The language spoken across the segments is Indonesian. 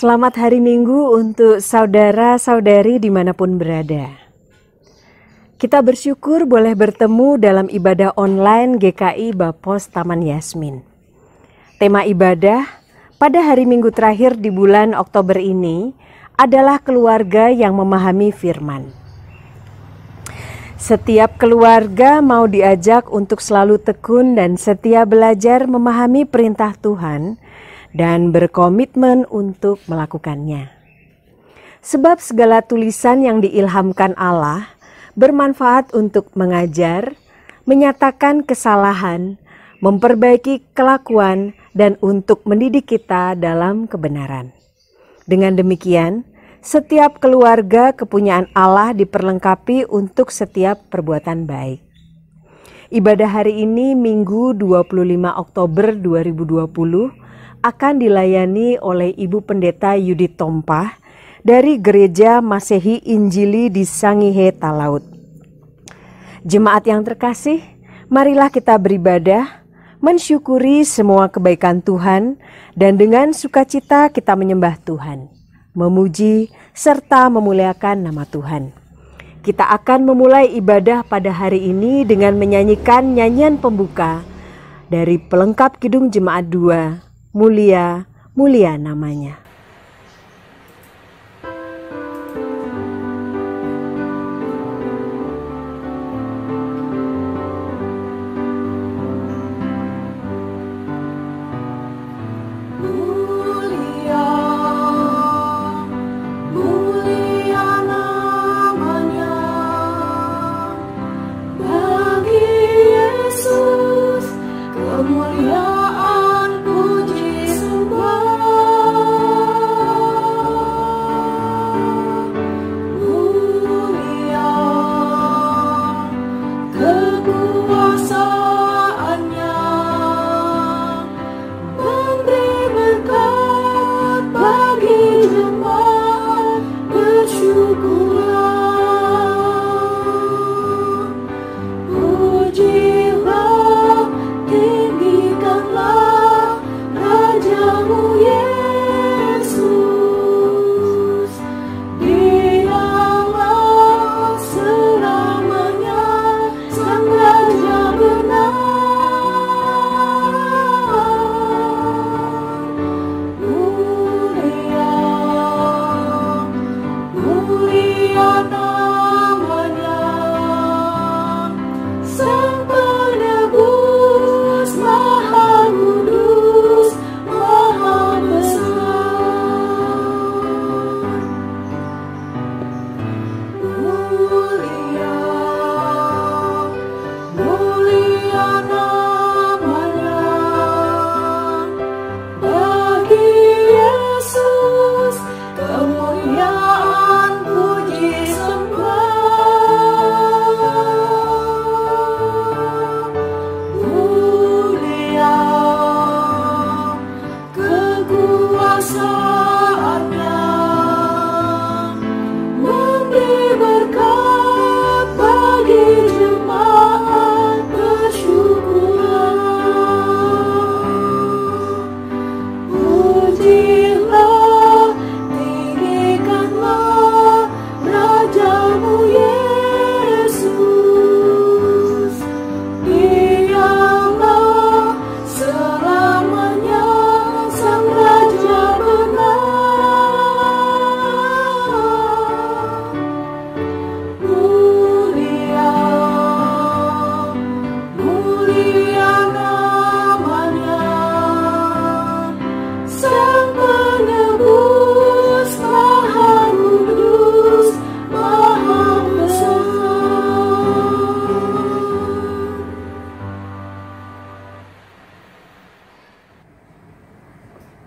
Selamat hari Minggu untuk saudara-saudari dimanapun berada. Kita bersyukur boleh bertemu dalam ibadah online GKI Bapos Taman Yasmin. Tema ibadah pada hari Minggu terakhir di bulan Oktober ini adalah keluarga yang memahami firman. Setiap keluarga mau diajak untuk selalu tekun dan setia belajar memahami perintah Tuhan dan berkomitmen untuk melakukannya. Sebab segala tulisan yang diilhamkan Allah bermanfaat untuk mengajar, menyatakan kesalahan, memperbaiki kelakuan, dan untuk mendidik kita dalam kebenaran. Dengan demikian, setiap keluarga kepunyaan Allah diperlengkapi untuk setiap perbuatan baik. Ibadah hari ini Minggu 25 Oktober 2020 akan dilayani oleh Ibu Pendeta Yudi Tompah dari Gereja Masehi Injili di Sangihe, Talaut. Jemaat yang terkasih, marilah kita beribadah, mensyukuri semua kebaikan Tuhan, dan dengan sukacita kita menyembah Tuhan, memuji serta memuliakan nama Tuhan. Kita akan memulai ibadah pada hari ini dengan menyanyikan nyanyian pembuka dari pelengkap Kidung Jemaat 2, Mulia, mulia namanya.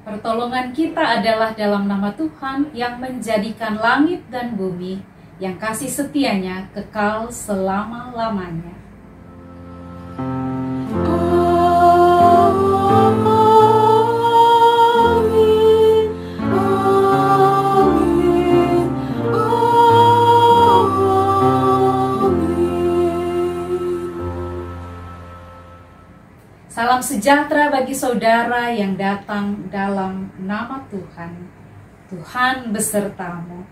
Pertolongan kita adalah dalam nama Tuhan yang menjadikan langit dan bumi, yang kasih setianya kekal selama-lamanya. Salam sejahtera bagi saudara yang datang dalam nama Tuhan. Tuhan besertamu.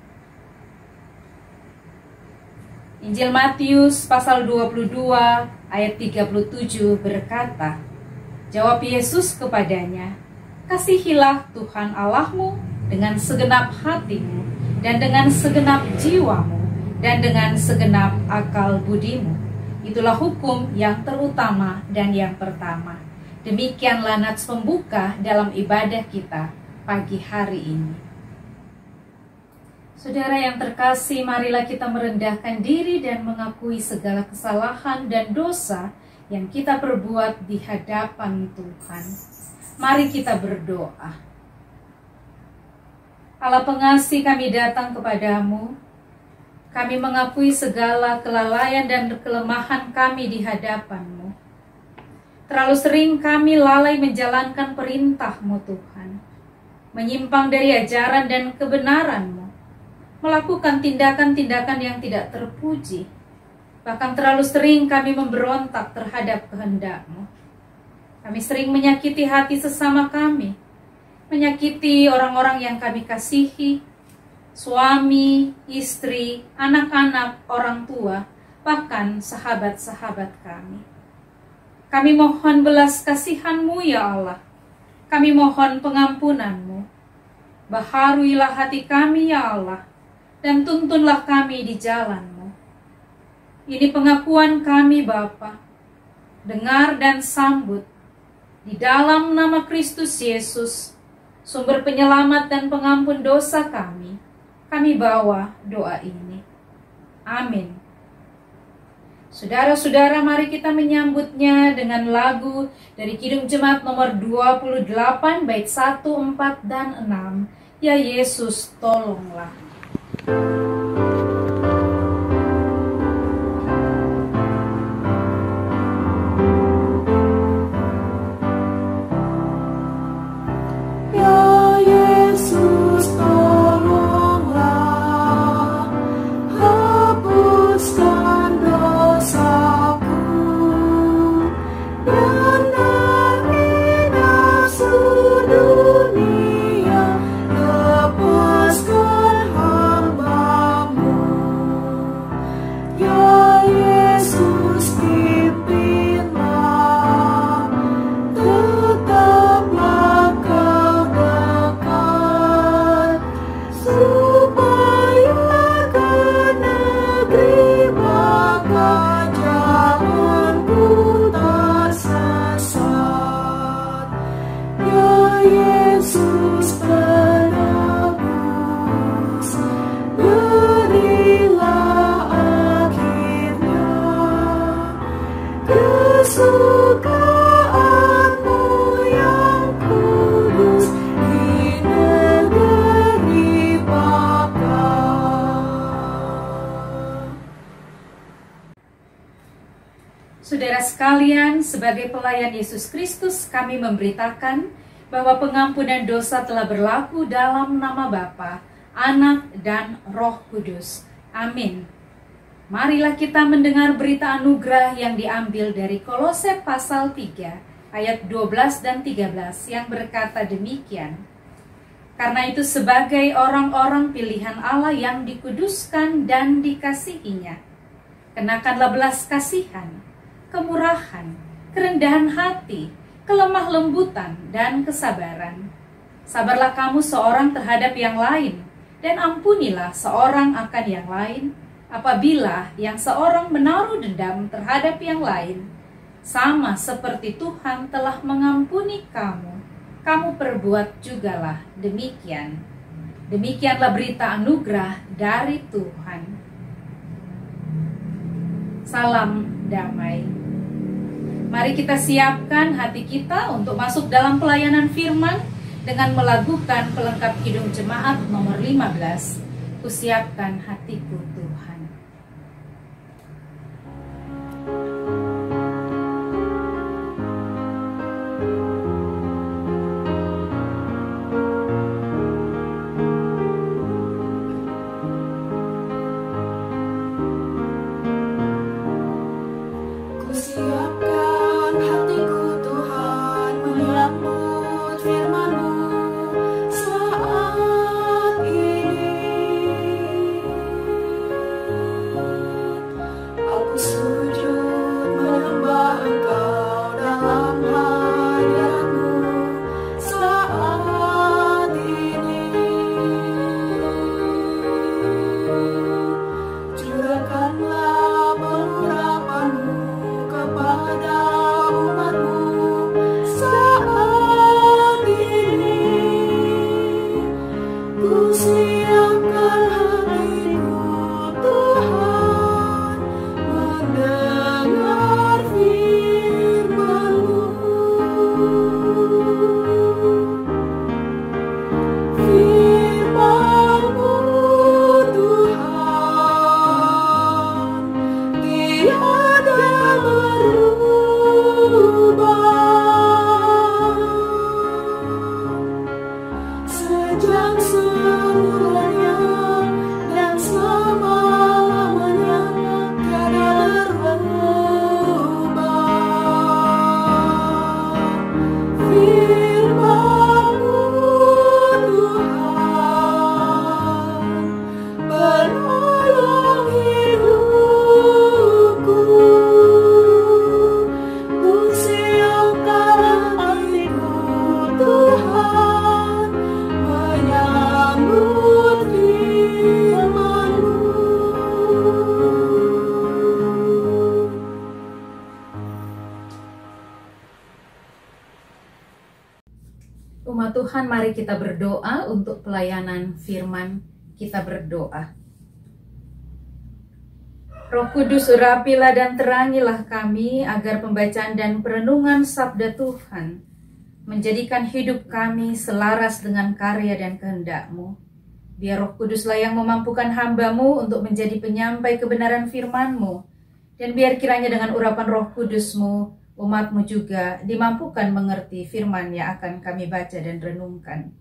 Injil Matius pasal 22 ayat 37 berkata, jawab Yesus kepadanya, kasihilah Tuhan Allahmu dengan segenap hatimu, dan dengan segenap jiwamu, dan dengan segenap akal budimu. Itulah hukum yang terutama dan yang pertama. Demikianlah nats pembuka dalam ibadah kita pagi hari ini. Saudara yang terkasih, marilah kita merendahkan diri dan mengakui segala kesalahan dan dosa yang kita perbuat di hadapan Tuhan. Mari kita berdoa. Allah pengasih, kami datang kepadamu. Kami mengakui segala kelalaian dan kelemahan kami di hadapan-Mu. Terlalu sering kami lalai menjalankan perintah-Mu Tuhan, menyimpang dari ajaran dan kebenaran-Mu, melakukan tindakan-tindakan yang tidak terpuji. Bahkan terlalu sering kami memberontak terhadap kehendak-Mu. Kami sering menyakiti hati sesama kami, menyakiti orang-orang yang kami kasihi, suami, istri, anak-anak, orang tua, bahkan sahabat-sahabat kami. Kami mohon belas kasihan-Mu ya Allah. Kami mohon pengampunan-Mu. Baharuilah hati kami ya Allah, dan tuntunlah kami di jalan-Mu. Ini pengakuan kami Bapa. Dengar dan sambut. Di dalam nama Kristus Yesus, sumber penyelamat dan pengampun dosa kami bawa doa ini. Amin. Saudara-saudara, mari kita menyambutnya dengan lagu dari Kidung Jemaat nomor 28 bait 1, 4, dan 6. Ya Yesus, tolonglah. Saudara sekalian, sebagai pelayan Yesus Kristus, kami memberitakan bahwa pengampunan dosa telah berlaku dalam nama Bapa, Anak, dan Roh Kudus. Amin. Marilah kita mendengar berita anugerah yang diambil dari Kolose pasal 3, ayat 12 dan 13 yang berkata demikian. Karena itu sebagai orang-orang pilihan Allah yang dikuduskan dan dikasihinya, kenakanlah belas kasihan, kemurahan, kerendahan hati, kelemah lembutan, dan kesabaran. Sabarlah kamu seorang terhadap yang lain, dan ampunilah seorang akan yang lain, apabila yang seorang menaruh dendam terhadap yang lain, sama seperti Tuhan telah mengampuni kamu, kamu perbuat jugalah demikian. Demikianlah berita anugerah dari Tuhan. Salam damai. Mari kita siapkan hati kita untuk masuk dalam pelayanan firman dengan melakukan pelengkap Kidung Jemaat nomor 15. Kusiapkan hatiku Tuhan. Saat Umat Tuhan, mari kita berdoa untuk pelayanan firman. Kita berdoa. Roh Kudus, urapilah dan terangilah kami agar pembacaan dan perenungan sabda Tuhan menjadikan hidup kami selaras dengan karya dan kehendak-Mu. Biar Roh Kuduslah yang memampukan hamba-Mu untuk menjadi penyampai kebenaran firman-Mu. Dan biar kiranya dengan urapan Roh Kudus-Mu, umat-Mu juga dimampukan mengerti firman yang akan kami baca dan renungkan.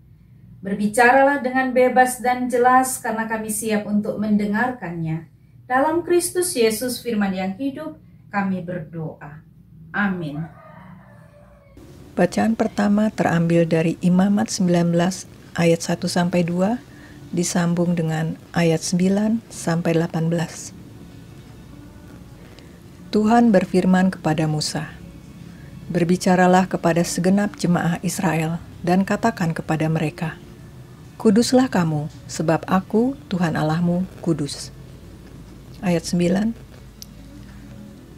Berbicaralah dengan bebas dan jelas karena kami siap untuk mendengarkannya. Dalam Kristus Yesus firman yang hidup, kami berdoa. Amin. Bacaan pertama terambil dari Imamat 19 ayat 1-2, disambung dengan ayat 9-18. Tuhan berfirman kepada Musa, "Berbicaralah kepada segenap jemaah Israel dan katakan kepada mereka, Kuduslah kamu, sebab aku, Tuhan Allahmu, kudus." Ayat 9.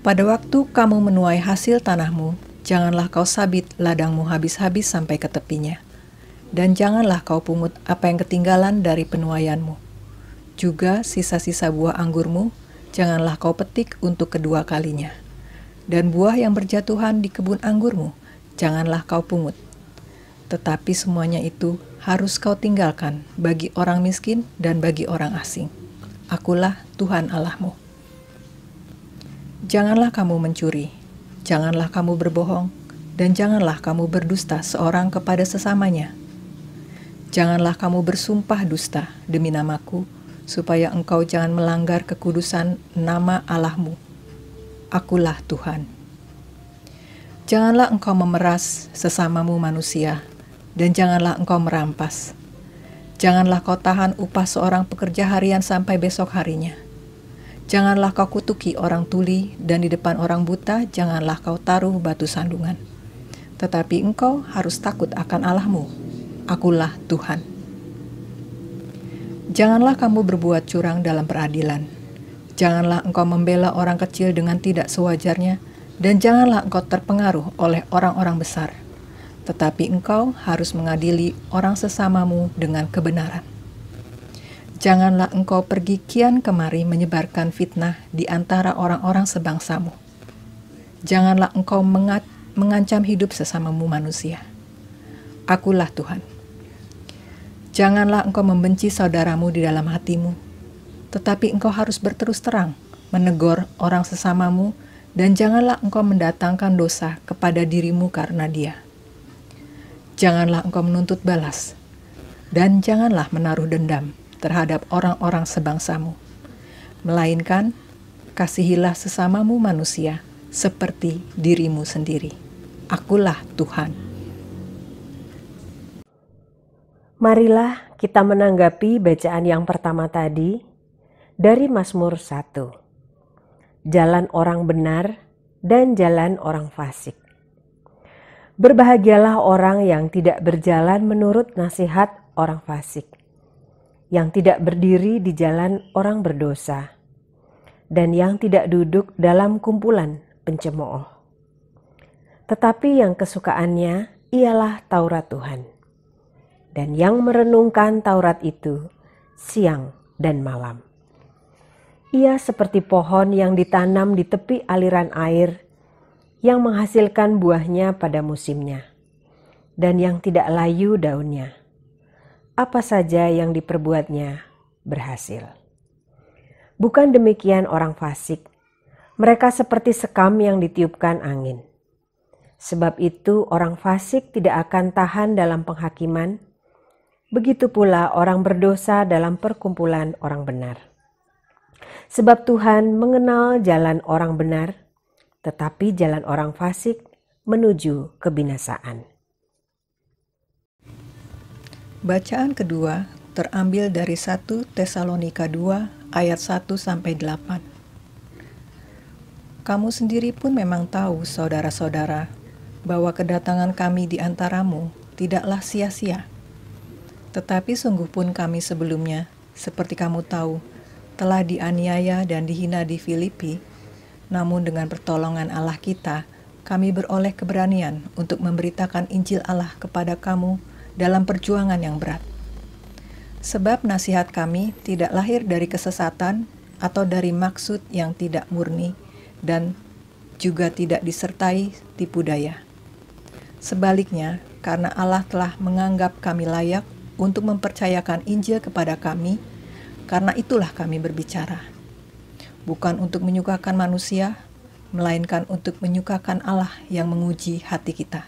Pada waktu kamu menuai hasil tanahmu, janganlah kau sabit ladangmu habis-habis sampai ke tepinya. Dan janganlah kau pungut apa yang ketinggalan dari penuaianmu. Juga sisa-sisa buah anggurmu, janganlah kau petik untuk kedua kalinya. Dan buah yang berjatuhan di kebun anggurmu, janganlah kau pungut. Tetapi semuanya itu harus kau tinggalkan bagi orang miskin dan bagi orang asing. Akulah Tuhan Allahmu. Janganlah kamu mencuri, janganlah kamu berbohong, dan janganlah kamu berdusta seorang kepada sesamanya. Janganlah kamu bersumpah dusta demi namaku, supaya engkau jangan melanggar kekudusan nama Allahmu. Akulah Tuhan. Janganlah engkau memeras sesamamu manusia, dan janganlah engkau merampas. Janganlah kau tahan upah seorang pekerja harian sampai besok harinya. Janganlah kau kutuki orang tuli, dan di depan orang buta janganlah kau taruh batu sandungan. Tetapi engkau harus takut akan Allahmu. Akulah Tuhan. Janganlah kamu berbuat curang dalam peradilan. Janganlah engkau membela orang kecil dengan tidak sewajarnya, dan janganlah engkau terpengaruh oleh orang-orang besar. Tetapi engkau harus mengadili orang sesamamu dengan kebenaran. Janganlah engkau pergi kian kemari menyebarkan fitnah di antara orang-orang sebangsamu. Janganlah engkau mengancam hidup sesamamu manusia. Akulah Tuhan. Janganlah engkau membenci saudaramu di dalam hatimu, tetapi engkau harus berterus terang, menegur orang sesamamu, dan janganlah engkau mendatangkan dosa kepada dirimu karena dia. Janganlah engkau menuntut balas, dan janganlah menaruh dendam terhadap orang-orang sebangsamu. Melainkan, kasihilah sesamamu manusia seperti dirimu sendiri. Akulah Tuhan. Marilah kita menanggapi bacaan yang pertama tadi dari Mazmur 1. jalan orang benar dan jalan orang fasik. Berbahagialah orang yang tidak berjalan menurut nasihat orang fasik, yang tidak berdiri di jalan orang berdosa, dan yang tidak duduk dalam kumpulan pencemooh. Tetapi yang kesukaannya ialah Taurat Tuhan, dan yang merenungkan Taurat itu siang dan malam. Ia seperti pohon yang ditanam di tepi aliran air, yang menghasilkan buahnya pada musimnya, dan yang tidak layu daunnya. Apa saja yang diperbuatnya berhasil. Bukan demikian orang fasik, mereka seperti sekam yang ditiupkan angin. Sebab itu orang fasik tidak akan tahan dalam penghakiman, begitu pula orang berdosa dalam perkumpulan orang benar. Sebab Tuhan mengenal jalan orang benar, tetapi jalan orang fasik menuju kebinasaan. Bacaan kedua terambil dari 1 Tesalonika 2 ayat 1-8. Kamu sendiri pun memang tahu, saudara-saudara, bahwa kedatangan kami di antaramu tidaklah sia-sia. Tetapi sungguh pun kami sebelumnya, seperti kamu tahu, telah dianiaya dan dihina di Filipi. Namun dengan pertolongan Allah kita, kami beroleh keberanian untuk memberitakan Injil Allah kepada kamu dalam perjuangan yang berat. Sebab nasihat kami tidak lahir dari kesesatan atau dari maksud yang tidak murni dan juga tidak disertai tipu daya. Sebaliknya, karena Allah telah menganggap kami layak untuk mempercayakan Injil kepada kami, karena itulah kami berbicara. Bukan untuk menyukakan manusia, melainkan untuk menyukakan Allah yang menguji hati kita.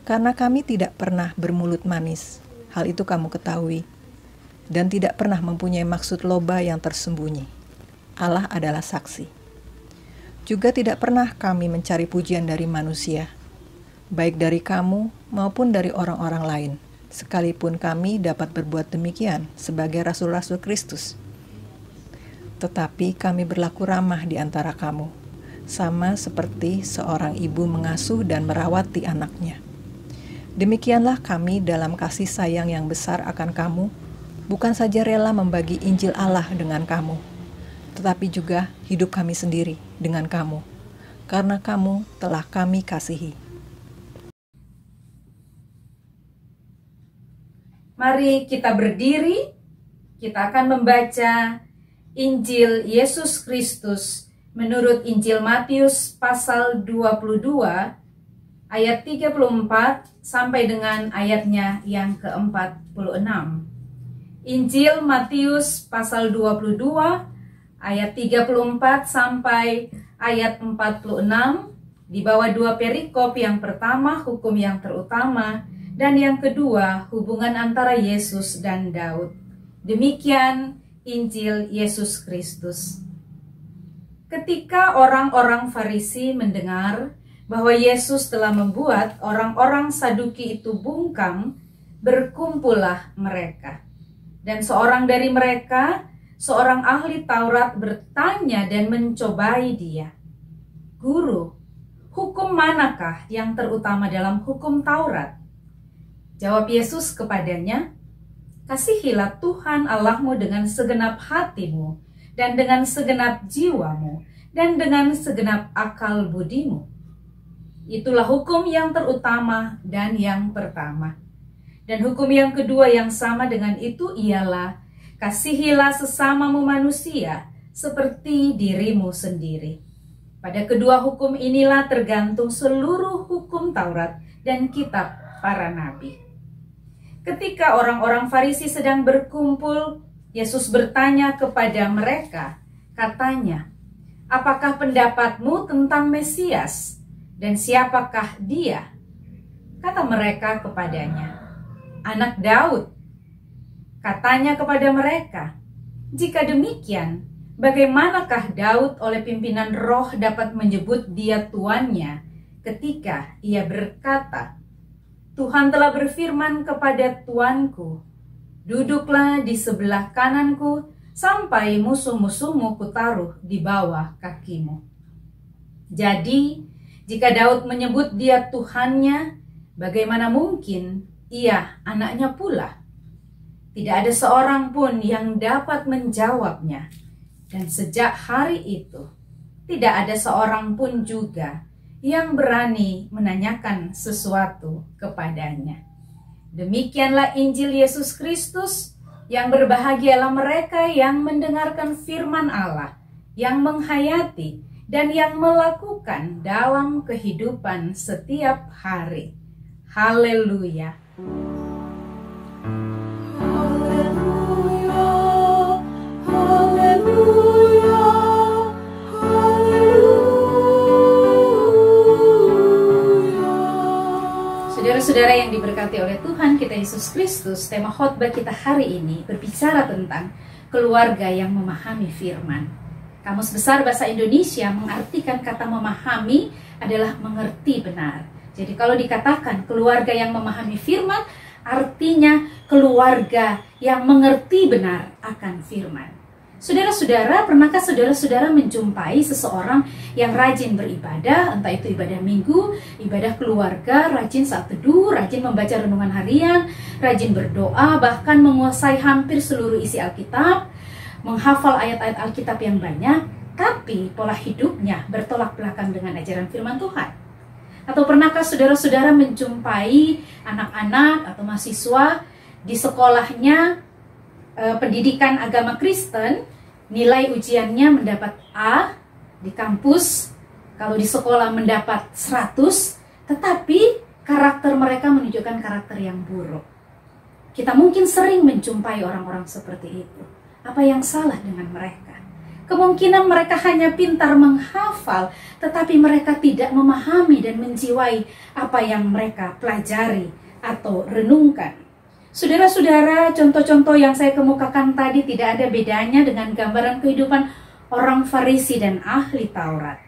Karena kami tidak pernah bermulut manis, hal itu kamu ketahui, dan tidak pernah mempunyai maksud loba yang tersembunyi. Allah adalah saksi. Juga tidak pernah kami mencari pujian dari manusia, baik dari kamu maupun dari orang-orang lain, sekalipun kami dapat berbuat demikian sebagai rasul-rasul Kristus. Tetapi kami berlaku ramah di antara kamu, sama seperti seorang ibu mengasuh dan merawati anaknya. Demikianlah kami dalam kasih sayang yang besar akan kamu, bukan saja rela membagi Injil Allah dengan kamu, tetapi juga hidup kami sendiri dengan kamu, karena kamu telah kami kasihi. Mari kita berdiri, kita akan membaca Injil Yesus Kristus menurut Injil Matius pasal 22 ayat 34 sampai dengan ayatnya yang ke-46. Injil Matius pasal 22 ayat 34 sampai ayat 46 di bawah dua perikop. Yang pertama hukum yang terutama dan yang kedua hubungan antara Yesus dan Daud. Demikian Injil Yesus Kristus. Ketika orang-orang Farisi mendengar bahwa Yesus telah membuat orang-orang Saduki itu bungkam, berkumpullah mereka. Dan seorang dari mereka, seorang ahli Taurat, bertanya dan mencobai dia. Guru, hukum manakah yang terutama dalam hukum Taurat? Jawab Yesus kepadanya, kasihilah Tuhan Allahmu dengan segenap hatimu, dan dengan segenap jiwamu, dan dengan segenap akal budimu. Itulah hukum yang terutama dan yang pertama. Dan hukum yang kedua yang sama dengan itu ialah, kasihilah sesamamu manusia seperti dirimu sendiri. Pada kedua hukum inilah tergantung seluruh hukum Taurat dan kitab para nabi. Ketika orang-orang Farisi sedang berkumpul, Yesus bertanya kepada mereka, katanya, apakah pendapatmu tentang Mesias? Dan siapakah dia? Kata mereka kepadanya, anak Daud. Katanya kepada mereka, jika demikian, bagaimanakah Daud oleh pimpinan roh dapat menyebut dia tuannya ketika ia berkata, Tuhan telah berfirman kepada tuanku, duduklah di sebelah kananku sampai musuh-musuhmu kutaruh di bawah kakimu. Jadi, jika Daud menyebut dia Tuhannya, bagaimana mungkin ia anaknya pula? Tidak ada seorang pun yang dapat menjawabnya. Dan sejak hari itu, tidak ada seorang pun juga yang berani menanyakan sesuatu kepadanya. Demikianlah Injil Yesus Kristus, yang berbahagialah mereka yang mendengarkan firman Allah, yang menghayati dan yang melakukan dalam kehidupan setiap hari. Haleluya. Saudara-saudara yang diberkati oleh Tuhan kita Yesus Kristus, tema khotbah kita hari ini berbicara tentang keluarga yang memahami firman. Kamus Besar Bahasa Indonesia mengartikan kata memahami adalah mengerti benar. Jadi kalau dikatakan keluarga yang memahami firman, artinya keluarga yang mengerti benar akan firman. Saudara-saudara, pernahkah saudara-saudara menjumpai seseorang yang rajin beribadah, entah itu ibadah minggu, ibadah keluarga, rajin saat teduh, rajin membaca renungan harian, rajin berdoa, bahkan menguasai hampir seluruh isi Alkitab, menghafal ayat-ayat Alkitab yang banyak, tapi pola hidupnya bertolak belakang dengan ajaran firman Tuhan? Atau pernahkah saudara-saudara menjumpai anak-anak atau mahasiswa di sekolahnya pendidikan agama Kristen, nilai ujiannya mendapat A, di kampus kalau di sekolah mendapat 100, tetapi karakter mereka menunjukkan karakter yang buruk. Kita mungkin sering menjumpai orang-orang seperti itu. Apa yang salah dengan mereka? Kemungkinan mereka hanya pintar menghafal, tetapi mereka tidak memahami dan menjiwai apa yang mereka pelajari atau renungkan. Saudara-saudara, contoh-contoh yang saya kemukakan tadi tidak ada bedanya dengan gambaran kehidupan orang Farisi dan ahli Taurat.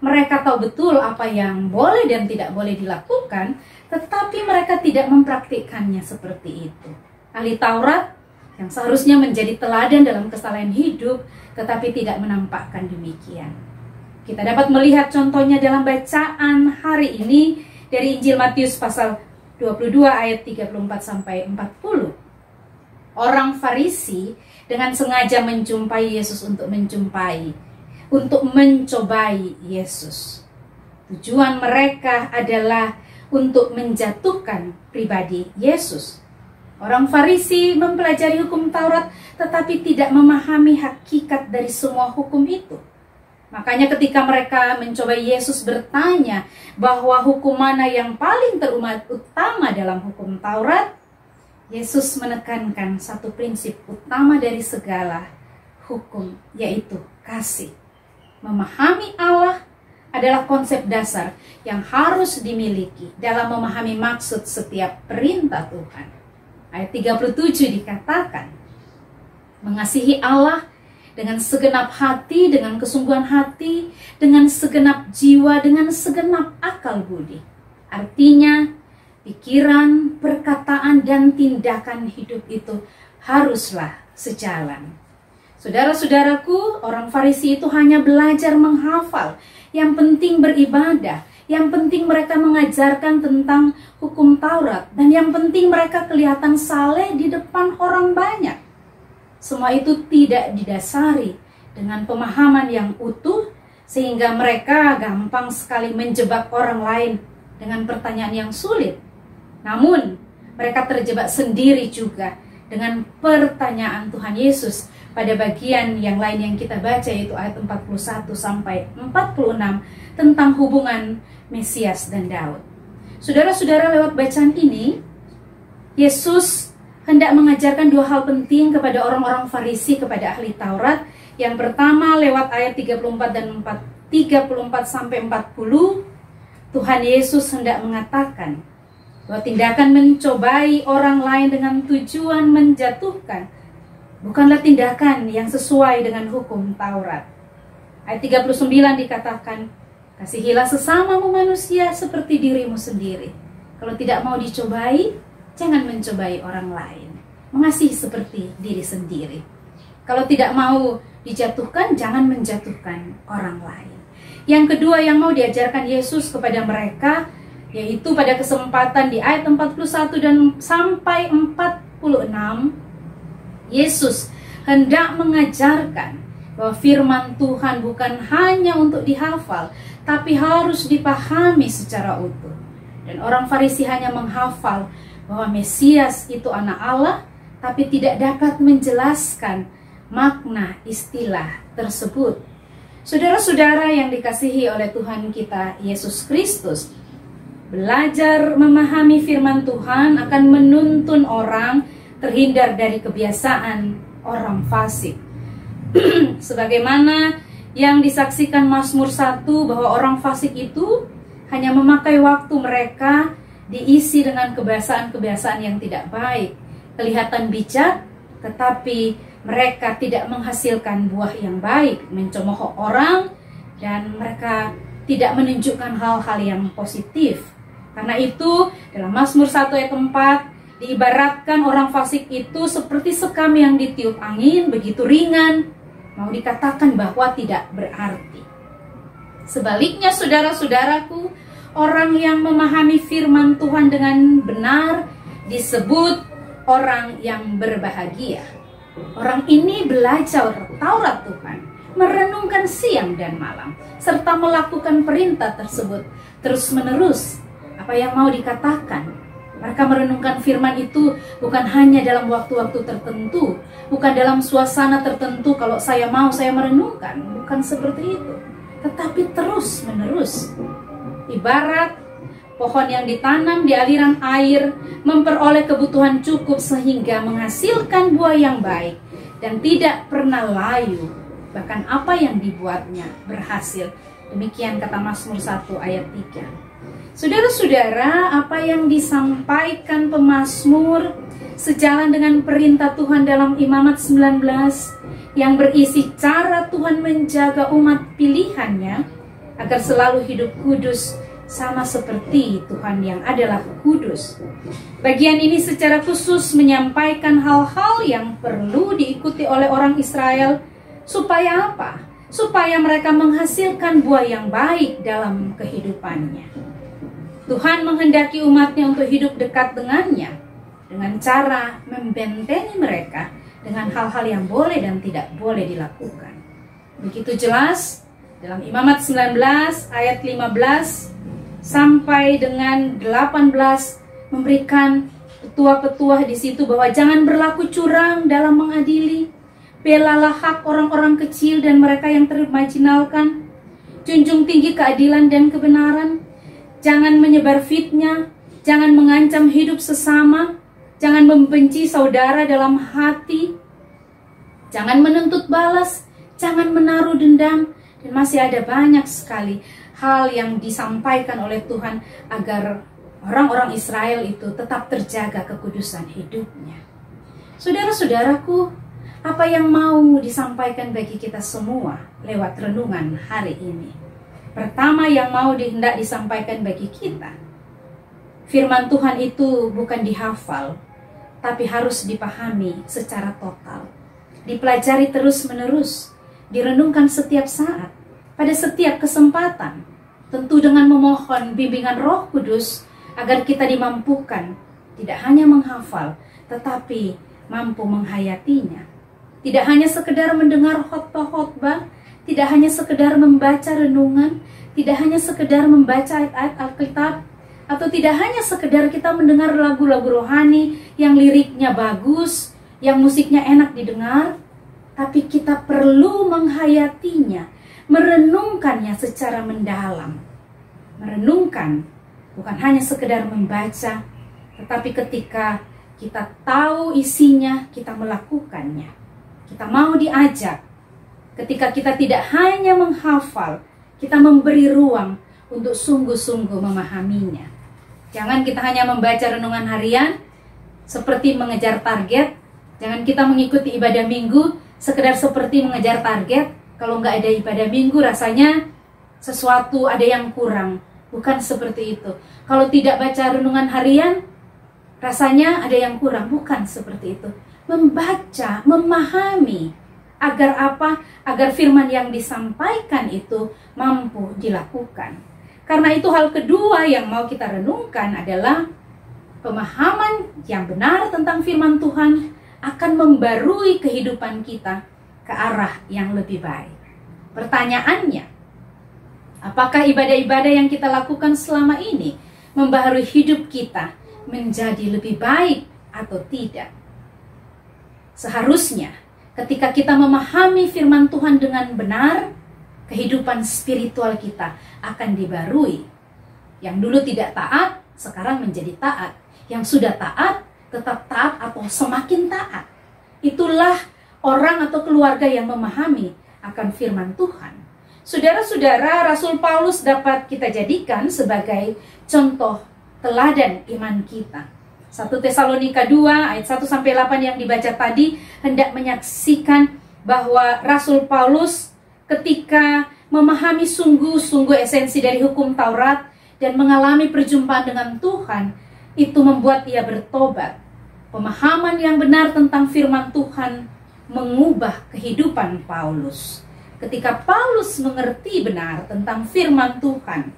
Mereka tahu betul apa yang boleh dan tidak boleh dilakukan, tetapi mereka tidak mempraktikkannya seperti itu. Ahli Taurat yang seharusnya menjadi teladan dalam kesalahan hidup, tetapi tidak menampakkan demikian. Kita dapat melihat contohnya dalam bacaan hari ini dari Injil Matius pasal 22 ayat 34 sampai 40. Orang Farisi dengan sengaja menjumpai Yesus untuk mencobai Yesus. Tujuan mereka adalah untuk menjatuhkan pribadi Yesus. Orang Farisi mempelajari hukum Taurat tetapi tidak memahami hakikat dari semua hukum itu. Makanya ketika mereka mencoba Yesus bertanya bahwa hukum mana yang paling utama dalam hukum Taurat, Yesus menekankan satu prinsip utama dari segala hukum, yaitu kasih. Memahami Allah adalah konsep dasar yang harus dimiliki dalam memahami maksud setiap perintah Tuhan. Ayat 37 dikatakan, mengasihi Allah dengan segenap hati, dengan kesungguhan hati, dengan segenap jiwa, dengan segenap akal budi. Artinya, pikiran, perkataan, dan tindakan hidup itu haruslah sejalan. Saudara-saudaraku, orang Farisi itu hanya belajar menghafal. Yang penting beribadah. Yang penting mereka mengajarkan tentang hukum Taurat. Dan yang penting mereka kelihatan saleh di depan orang banyak. Semua itu tidak didasari dengan pemahaman yang utuh, sehingga mereka gampang sekali menjebak orang lain dengan pertanyaan yang sulit. Namun, mereka terjebak sendiri juga dengan pertanyaan Tuhan Yesus pada bagian yang lain yang kita baca, yaitu ayat 41 sampai 46 tentang hubungan Mesias dan Daud. Saudara-saudara, lewat bacaan ini, Yesus hendak mengajarkan dua hal penting kepada orang-orang Farisi, kepada ahli Taurat. Yang pertama, lewat ayat 34 dan 34 sampai 40, Tuhan Yesus hendak mengatakan bahwa tindakan mencobai orang lain dengan tujuan menjatuhkan bukanlah tindakan yang sesuai dengan hukum Taurat. Ayat 39 dikatakan, kasihilah sesamamu manusia seperti dirimu sendiri. Kalau tidak mau dicobai, jangan mencobai orang lain. Mengasihi seperti diri sendiri. Kalau tidak mau dijatuhkan, jangan menjatuhkan orang lain. Yang kedua yang mau diajarkan Yesus kepada mereka, yaitu pada kesempatan di ayat 41 dan sampai 46, Yesus hendak mengajarkan bahwa firman Tuhan bukan hanya untuk dihafal, tapi harus dipahami secara utuh. Dan orang Farisi hanya menghafal bahwa Mesias itu anak Allah, tapi tidak dapat menjelaskan makna istilah tersebut. Saudara-saudara yang dikasihi oleh Tuhan kita Yesus Kristus, belajar memahami firman Tuhan akan menuntun orang terhindar dari kebiasaan orang fasik. Sebagaimana yang disaksikan Mazmur 1 bahwa orang fasik itu hanya memakai waktu mereka diisi dengan kebiasaan-kebiasaan yang tidak baik. Kelihatan bijak, tetapi mereka tidak menghasilkan buah yang baik, mencemooh orang, dan mereka tidak menunjukkan hal-hal yang positif. Karena itu dalam Mazmur 1 ayat 4 diibaratkan orang fasik itu seperti sekam yang ditiup angin, begitu ringan, mau dikatakan bahwa tidak berarti. Sebaliknya saudara-saudaraku, orang yang memahami firman Tuhan dengan benar disebut orang yang berbahagia. Orang ini belajar Taurat Tuhan, merenungkan siang dan malam, serta melakukan perintah tersebut terus-menerus. Apa yang mau dikatakan? Mereka merenungkan firman itu bukan hanya dalam waktu-waktu tertentu, bukan dalam suasana tertentu kalau saya mau saya merenungkan, bukan seperti itu. Tetapi terus-menerus. Ibarat pohon yang ditanam di aliran air memperoleh kebutuhan cukup sehingga menghasilkan buah yang baik dan tidak pernah layu. Bahkan apa yang dibuatnya berhasil. Demikian kata Mazmur 1 ayat 3. Saudara-saudara, apa yang disampaikan pemazmur sejalan dengan perintah Tuhan dalam Imamat 19 yang berisi cara Tuhan menjaga umat pilihannya agar selalu hidup kudus sama seperti Tuhan yang adalah kudus. Bagian ini secara khusus menyampaikan hal-hal yang perlu diikuti oleh orang Israel supaya apa? Supaya mereka menghasilkan buah yang baik dalam kehidupannya. Tuhan menghendaki umatnya untuk hidup dekat dengannya dengan cara membentengi mereka dengan hal-hal yang boleh dan tidak boleh dilakukan. Begitu jelas dalam Imamat 19 ayat 15 sampai dengan 18 memberikan petua-petua di situ bahwa jangan berlaku curang dalam mengadili, belalah hak orang-orang kecil dan mereka yang termarginalkan, junjung tinggi keadilan dan kebenaran. Jangan menyebar fitnah, jangan mengancam hidup sesama, jangan membenci saudara dalam hati, jangan menuntut balas, jangan menaruh dendam, dan masih ada banyak sekali hal yang disampaikan oleh Tuhan agar orang-orang Israel itu tetap terjaga kekudusan hidupnya. Saudara-saudaraku, apa yang mau disampaikan bagi kita semua lewat renungan hari ini? Pertama yang mau hendak disampaikan bagi kita, firman Tuhan itu bukan dihafal, tapi harus dipahami secara total. Dipelajari terus-menerus, direnungkan setiap saat, pada setiap kesempatan. Tentu dengan memohon bimbingan Roh Kudus agar kita dimampukan tidak hanya menghafal, tetapi mampu menghayatinya. Tidak hanya sekedar mendengar khotbah, tidak hanya sekedar membaca renungan, tidak hanya sekedar membaca ayat-ayat Alkitab, atau tidak hanya sekedar kita mendengar lagu-lagu rohani yang liriknya bagus, yang musiknya enak didengar, tapi kita perlu menghayatinya, merenungkannya secara mendalam. Merenungkan bukan hanya sekedar membaca, tetapi ketika kita tahu isinya, kita melakukannya. Kita mau diajak. Ketika kita tidak hanya menghafal, kita memberi ruang untuk sungguh-sungguh memahaminya. Jangan kita hanya membaca renungan harian seperti mengejar target. Jangan kita mengikuti ibadah minggu sekedar seperti mengejar target. Kalau nggak ada ibadah minggu rasanya sesuatu ada yang kurang. Bukan seperti itu. Kalau tidak baca renungan harian rasanya ada yang kurang. Bukan seperti itu. Membaca, memahami Agar apa? Agar firman yang disampaikan itu mampu dilakukan. Karena itu hal kedua yang mau kita renungkan adalah pemahaman yang benar tentang firman Tuhan akan membarui kehidupan kita ke arah yang lebih baik. Pertanyaannya, apakah ibadah-ibadah yang kita lakukan selama ini membaharui hidup kita menjadi lebih baik atau tidak? Seharusnya ketika kita memahami firman Tuhan dengan benar, kehidupan spiritual kita akan dibarui. Yang dulu tidak taat, sekarang menjadi taat. Yang sudah taat, tetap taat atau semakin taat. Itulah orang atau keluarga yang memahami akan firman Tuhan. Saudara-saudara, Rasul Paulus dapat kita jadikan sebagai contoh teladan iman kita. 1 Tesalonika 2 ayat 1-8 yang dibaca tadi hendak menyaksikan bahwa Rasul Paulus ketika memahami sungguh-sungguh esensi dari hukum Taurat dan mengalami perjumpaan dengan Tuhan, itu membuat ia bertobat. Pemahaman yang benar tentang firman Tuhan mengubah kehidupan Paulus. Ketika Paulus mengerti benar tentang firman Tuhan,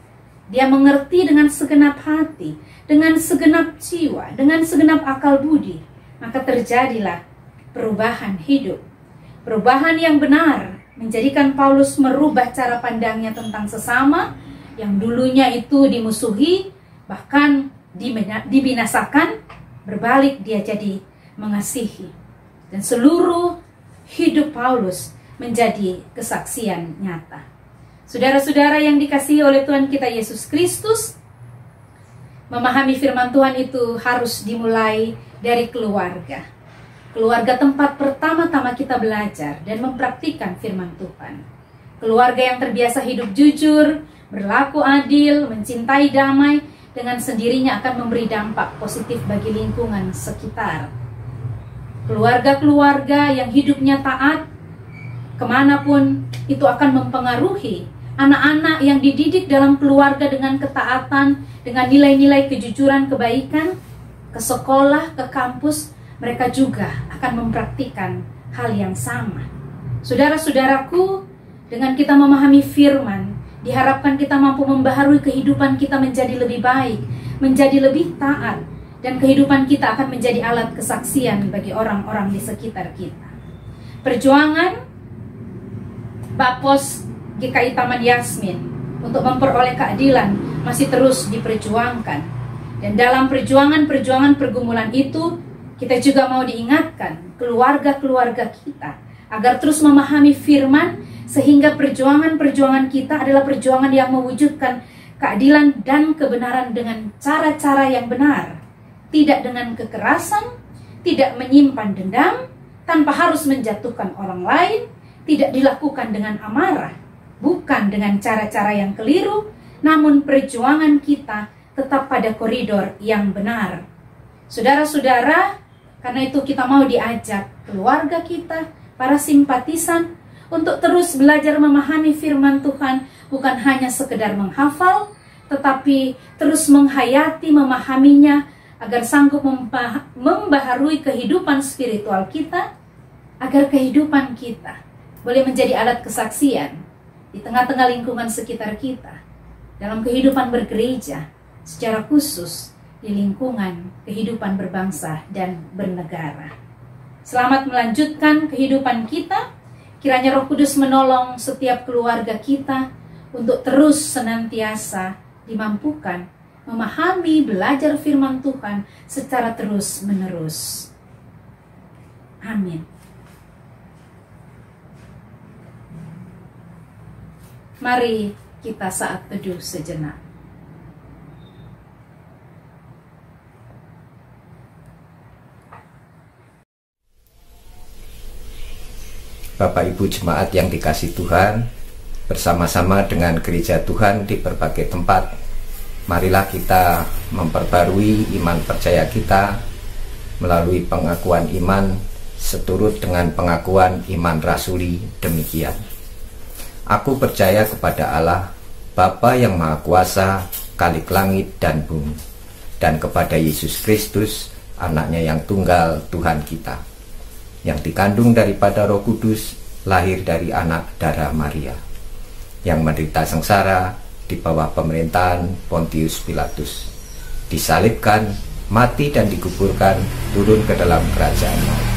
dia mengerti dengan segenap hati, dengan segenap jiwa, dengan segenap akal budi, maka terjadilah perubahan hidup. Perubahan yang benar menjadikan Paulus merubah cara pandangnya tentang sesama yang dulunya itu dimusuhi, bahkan dibinasakan, berbalik dia jadi mengasihi. Dan seluruh hidup Paulus menjadi kesaksian nyata. Saudara-saudara yang dikasihi oleh Tuhan kita Yesus Kristus, memahami firman Tuhan itu harus dimulai dari keluarga. Keluarga tempat pertama-tama kita belajar dan mempraktikkan firman Tuhan. Keluarga yang terbiasa hidup jujur, berlaku adil, mencintai damai, dengan sendirinya akan memberi dampak positif bagi lingkungan sekitar. Keluarga-keluarga yang hidupnya taat, kemanapun itu akan mempengaruhi anak-anak yang dididik dalam keluarga dengan ketaatan, dengan nilai-nilai kejujuran, kebaikan, ke sekolah, ke kampus, mereka juga akan mempraktikkan hal yang sama. Saudara-saudaraku, dengan kita memahami firman, diharapkan kita mampu membaharui kehidupan kita menjadi lebih baik, menjadi lebih taat, dan kehidupan kita akan menjadi alat kesaksian bagi orang-orang di sekitar kita. Perjuangan Bapos GKI Taman Yasmin untuk memperoleh keadilan masih terus diperjuangkan. Dan dalam perjuangan pergumulan itu, kita juga mau diingatkan keluarga-keluarga kita agar terus memahami firman, sehingga perjuangan kita adalah perjuangan yang mewujudkan keadilan dan kebenaran dengan cara-cara yang benar, tidak dengan kekerasan, tidak menyimpan dendam, tanpa harus menjatuhkan orang lain, tidak dilakukan dengan amarah, bukan dengan cara-cara yang keliru, namun perjuangan kita tetap pada koridor yang benar. Saudara-saudara, karena itu kita mau diajak keluarga kita, para simpatisan, untuk terus belajar memahami firman Tuhan, bukan hanya sekedar menghafal, tetapi terus menghayati, memahaminya, agar sanggup membaharui kehidupan spiritual kita, agar kehidupan kita boleh menjadi alat kesaksian di tengah-tengah lingkungan sekitar kita, dalam kehidupan bergereja, secara khusus di lingkungan kehidupan berbangsa dan bernegara. Selamat melanjutkan kehidupan kita. Kiranya Roh Kudus menolong setiap keluarga kita untuk terus senantiasa dimampukan memahami, belajar firman Tuhan secara terus-menerus. Amin. Mari kita saat teduh sejenak. Bapak Ibu jemaat yang dikasih Tuhan, bersama-sama dengan gereja Tuhan di berbagai tempat, marilah kita memperbarui iman percaya kita melalui pengakuan iman seturut dengan pengakuan iman rasuli demikian. Aku percaya kepada Allah, Bapa yang Maha Kuasa, Khalik langit dan bumi, dan kepada Yesus Kristus, anaknya yang tunggal Tuhan kita, yang dikandung daripada Roh Kudus, lahir dari anak darah Maria, yang menderita sengsara di bawah pemerintahan Pontius Pilatus, disalibkan, mati dan dikuburkan, turun ke dalam kerajaan maut.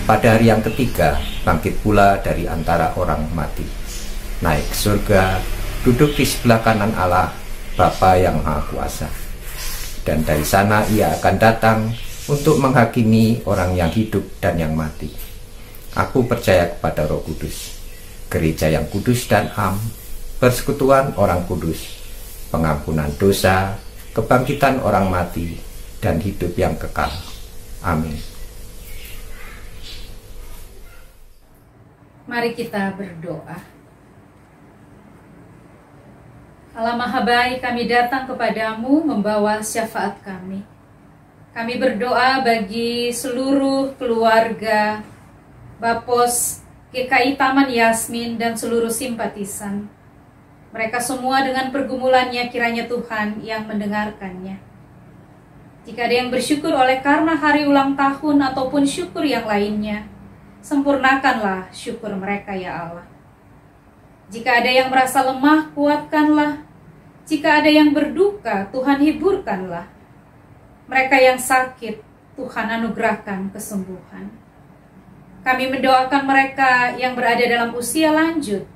Pada hari yang ketiga, bangkit pula dari antara orang mati, naik ke surga, duduk di sebelah kanan Allah, Bapa yang Maha Kuasa. Dan dari sana ia akan datang untuk menghakimi orang yang hidup dan yang mati. Aku percaya kepada Roh Kudus, gereja yang kudus dan am, persekutuan orang kudus, pengampunan dosa, kebangkitan orang mati, dan hidup yang kekal. Amin. Mari kita berdoa. Allah Maha Baik, kami datang kepadamu membawa syafaat kami. Kami berdoa bagi seluruh keluarga Bapos GKI Taman Yasmin dan seluruh simpatisan. Mereka semua dengan pergumulannya, kiranya Tuhan yang mendengarkannya. Jika ada yang bersyukur oleh karena hari ulang tahun ataupun syukur yang lainnya, sempurnakanlah syukur mereka ya Allah. Jika ada yang merasa lemah, kuatkanlah. Jika ada yang berduka, Tuhan hiburkanlah. Mereka yang sakit, Tuhan anugerahkan kesembuhan. Kami mendoakan mereka yang berada dalam usia lanjut.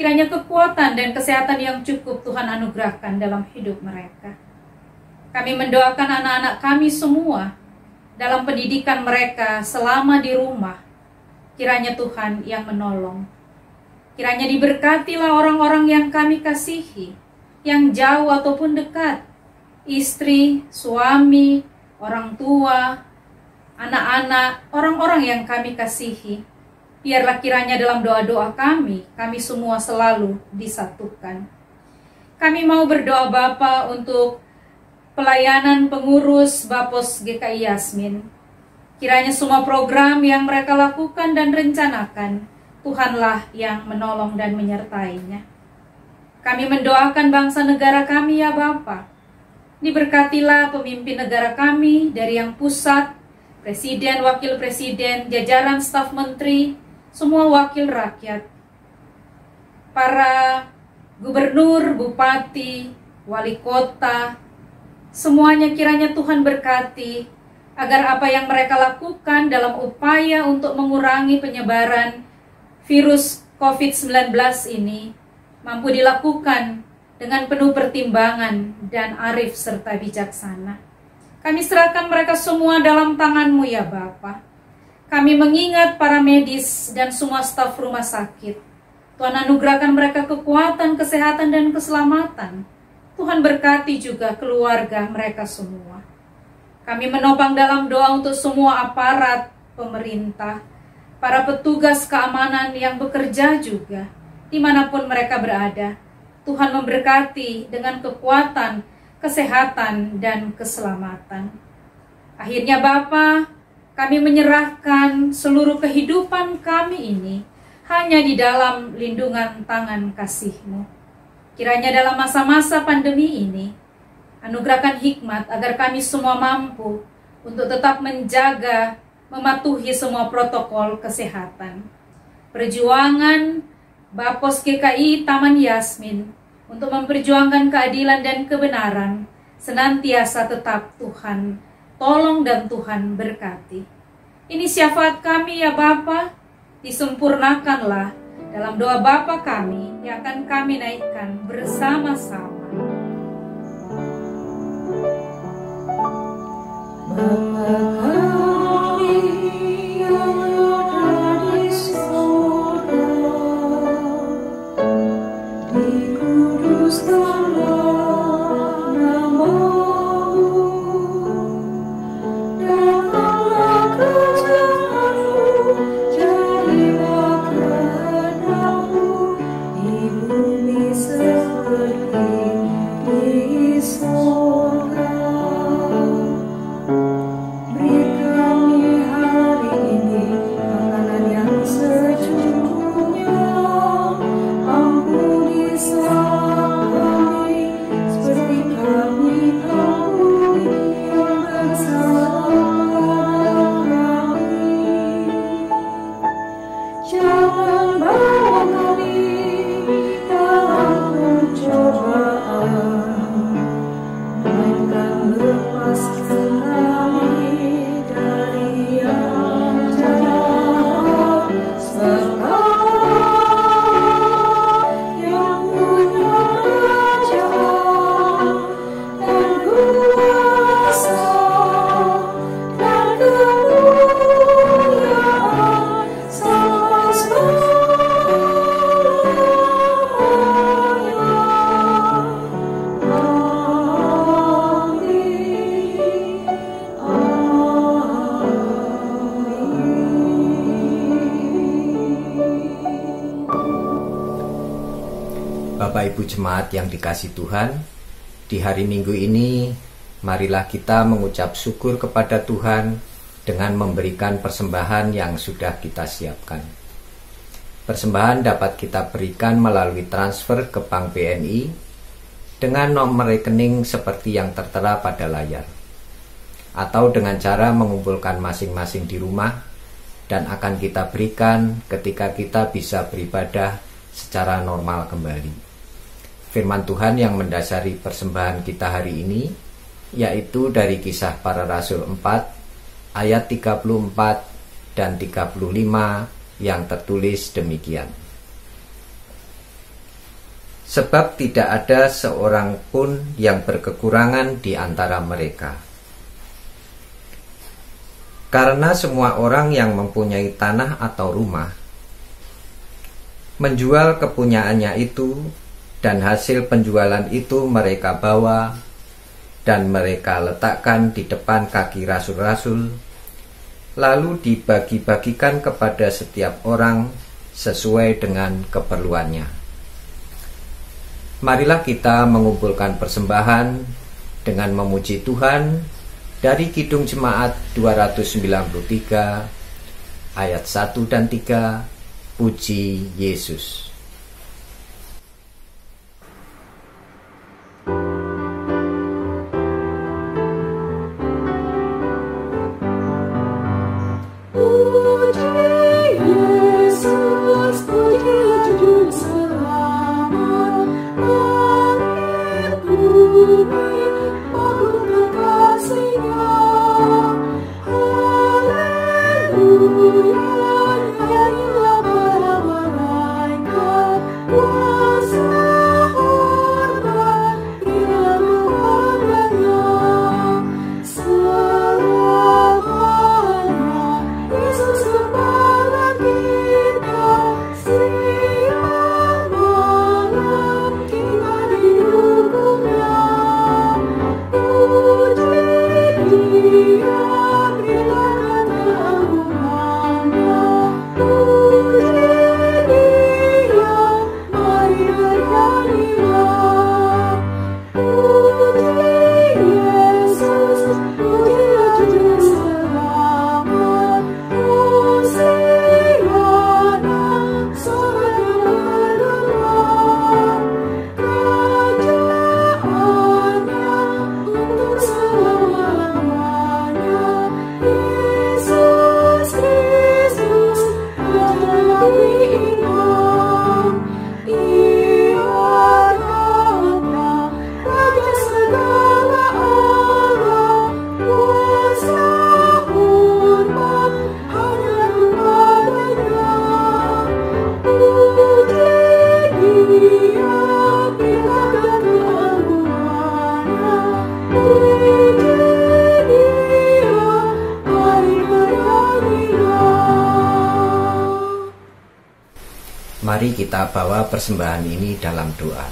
Kiranya kekuatan dan kesehatan yang cukup Tuhan anugerahkan dalam hidup mereka. Kami mendoakan anak-anak kami semua dalam pendidikan mereka selama di rumah. Kiranya Tuhan yang menolong. Kiranya diberkatilah orang-orang yang kami kasihi, yang jauh ataupun dekat, istri, suami, orang tua, anak-anak, orang-orang yang kami kasihi. Biarlah kiranya dalam doa-doa kami semua selalu disatukan. Kami mau berdoa Bapa untuk pelayanan pengurus Bapos GKI Yasmin. Kiranya semua program yang mereka lakukan dan rencanakan, Tuhanlah yang menolong dan menyertainya. Kami mendoakan bangsa negara kami ya Bapa. Diberkatilah pemimpin negara kami dari yang pusat, presiden, wakil presiden, jajaran staf menteri, semua wakil rakyat, para gubernur, bupati, wali kota, semuanya kiranya Tuhan berkati, agar apa yang mereka lakukan dalam upaya untuk mengurangi penyebaran virus COVID-19 ini mampu dilakukan dengan penuh pertimbangan dan arif serta bijaksana. Kami serahkan mereka semua dalam tangan-Mu ya Bapa. Kami mengingat para medis dan semua staf rumah sakit. Tuhan anugerahkan mereka kekuatan, kesehatan, dan keselamatan. Tuhan berkati juga keluarga mereka semua. Kami menopang dalam doa untuk semua aparat pemerintah, para petugas keamanan yang bekerja juga, dimanapun mereka berada. Tuhan memberkati dengan kekuatan, kesehatan, dan keselamatan. Akhirnya Bapa, kami menyerahkan seluruh kehidupan kami ini hanya di dalam lindungan tangan kasih-Mu. Kiranya dalam masa-masa pandemi ini, anugerahkan hikmat agar kami semua mampu untuk tetap menjaga, mematuhi semua protokol kesehatan. Perjuangan Bapos GKI Taman Yasmin untuk memperjuangkan keadilan dan kebenaran senantiasa tetap Tuhan tolong dan Tuhan berkati. Ini syafaat kami ya Bapa, disempurnakanlah dalam doa Bapa kami yang akan kami naikkan bersama-sama. Beri Ibu jemaat yang dikasihi Tuhan, di hari Minggu ini marilah kita mengucap syukur kepada Tuhan dengan memberikan persembahan yang sudah kita siapkan. Persembahan dapat kita berikan melalui transfer ke Bank BNI dengan nomor rekening seperti yang tertera pada layar, atau dengan cara mengumpulkan masing-masing di rumah dan akan kita berikan ketika kita bisa beribadah secara normal kembali. Firman Tuhan yang mendasari persembahan kita hari ini yaitu dari Kisah Para Rasul 4 ayat 34 dan 35 yang tertulis demikian. Sebab tidak ada seorang pun yang berkekurangan di antara mereka. Karena semua orang yang mempunyai tanah atau rumah menjual kepunyaannya itu, dan hasil penjualan itu mereka bawa dan mereka letakkan di depan kaki rasul-rasul, lalu dibagi-bagikan kepada setiap orang sesuai dengan keperluannya. Marilah kita mengumpulkan persembahan dengan memuji Tuhan dari Kidung Jemaat 293 ayat 1 dan 3. Puji Yesus. Mari kita bawa persembahan ini dalam doa.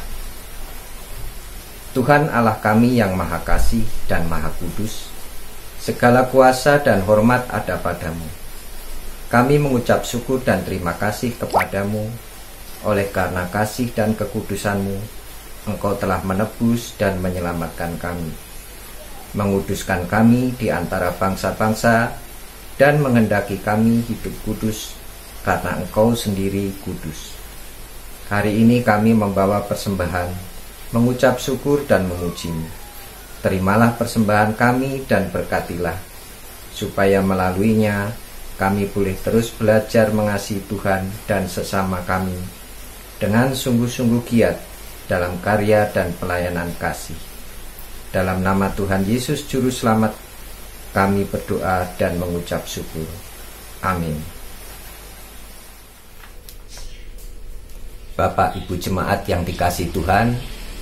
Tuhan Allah kami yang Maha Kasih dan Maha Kudus, segala kuasa dan hormat ada padamu. Kami mengucap syukur dan terima kasih kepadamu, oleh karena kasih dan kekudusanmu, Engkau telah menebus dan menyelamatkan kami, menguduskan kami di antara bangsa-bangsa, dan menghendaki kami hidup kudus, karena Engkau sendiri kudus. Hari ini kami membawa persembahan, mengucap syukur dan memuji-Mu. Terimalah persembahan kami dan berkatilah, supaya melaluinya kami boleh terus belajar mengasihi Tuhan dan sesama kami, dengan sungguh-sungguh giat dalam karya dan pelayanan kasih. Dalam nama Tuhan Yesus Juru Selamat, kami berdoa dan mengucap syukur. Amin. Bapak Ibu jemaat yang dikasihi Tuhan,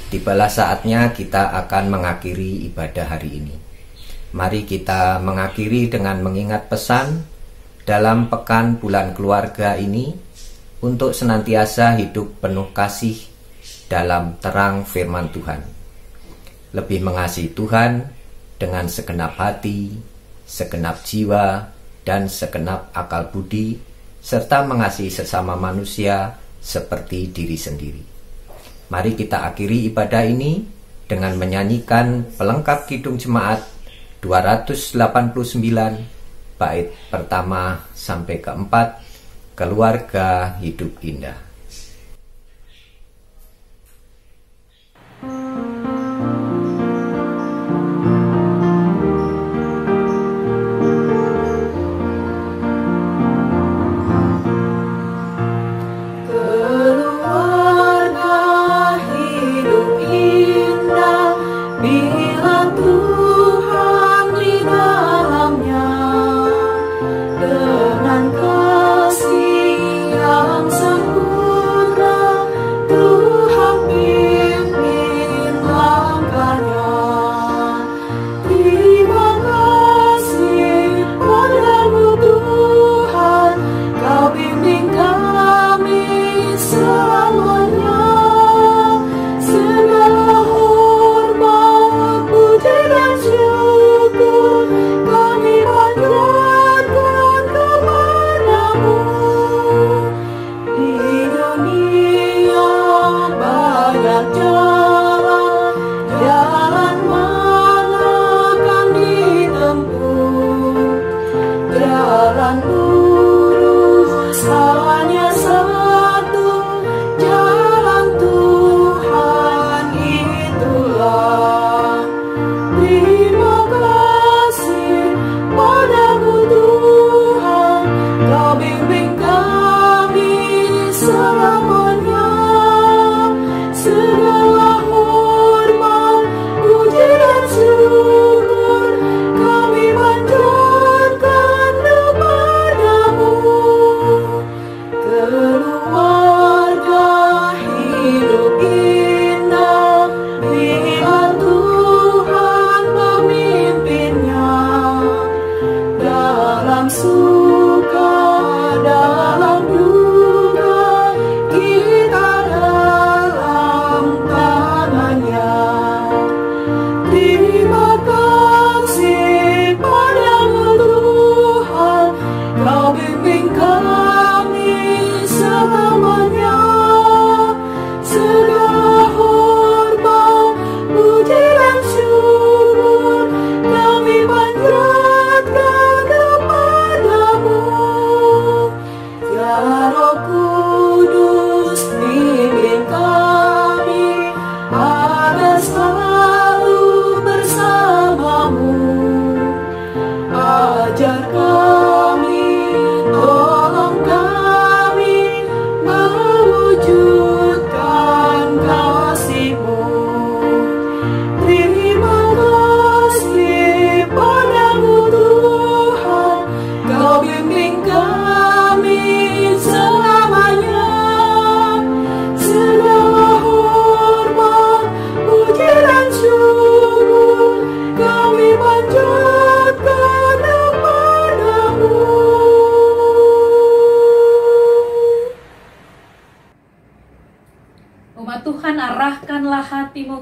tibalah saatnya kita akan mengakhiri ibadah hari ini. Mari kita mengakhiri dengan mengingat pesan dalam pekan bulan keluarga ini untuk senantiasa hidup penuh kasih dalam terang firman Tuhan. Lebih mengasihi Tuhan dengan segenap hati, segenap jiwa, dan segenap akal budi, serta mengasihi sesama manusia seperti diri sendiri. Mari kita akhiri ibadah ini dengan menyanyikan pelengkap Kidung Jemaat 289 bait pertama sampai keempat, Keluarga Hidup Indah.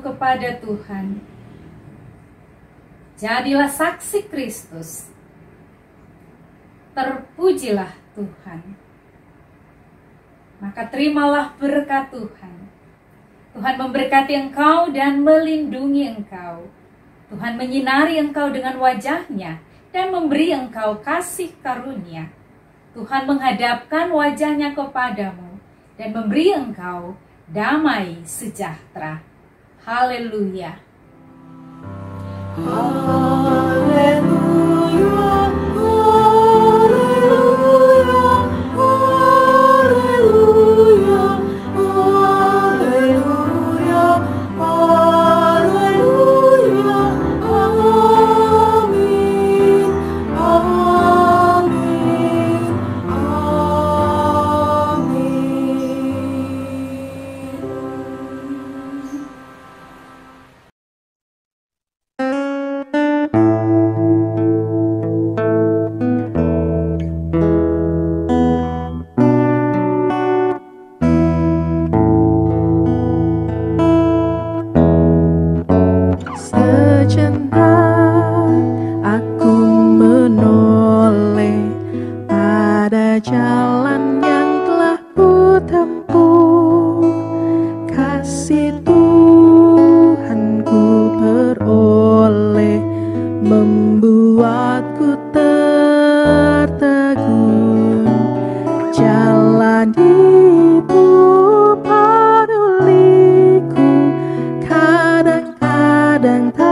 Kepada Tuhan, jadilah saksi Kristus, terpujilah Tuhan. Maka terimalah berkat Tuhan. Tuhan memberkati engkau dan melindungi engkau. Tuhan menyinari engkau dengan wajah-Nya dan memberi engkau kasih karunia. Tuhan menghadapkan wajah-Nya kepadamu dan memberi engkau damai sejahtera. Haleluya. Haleluya. sedang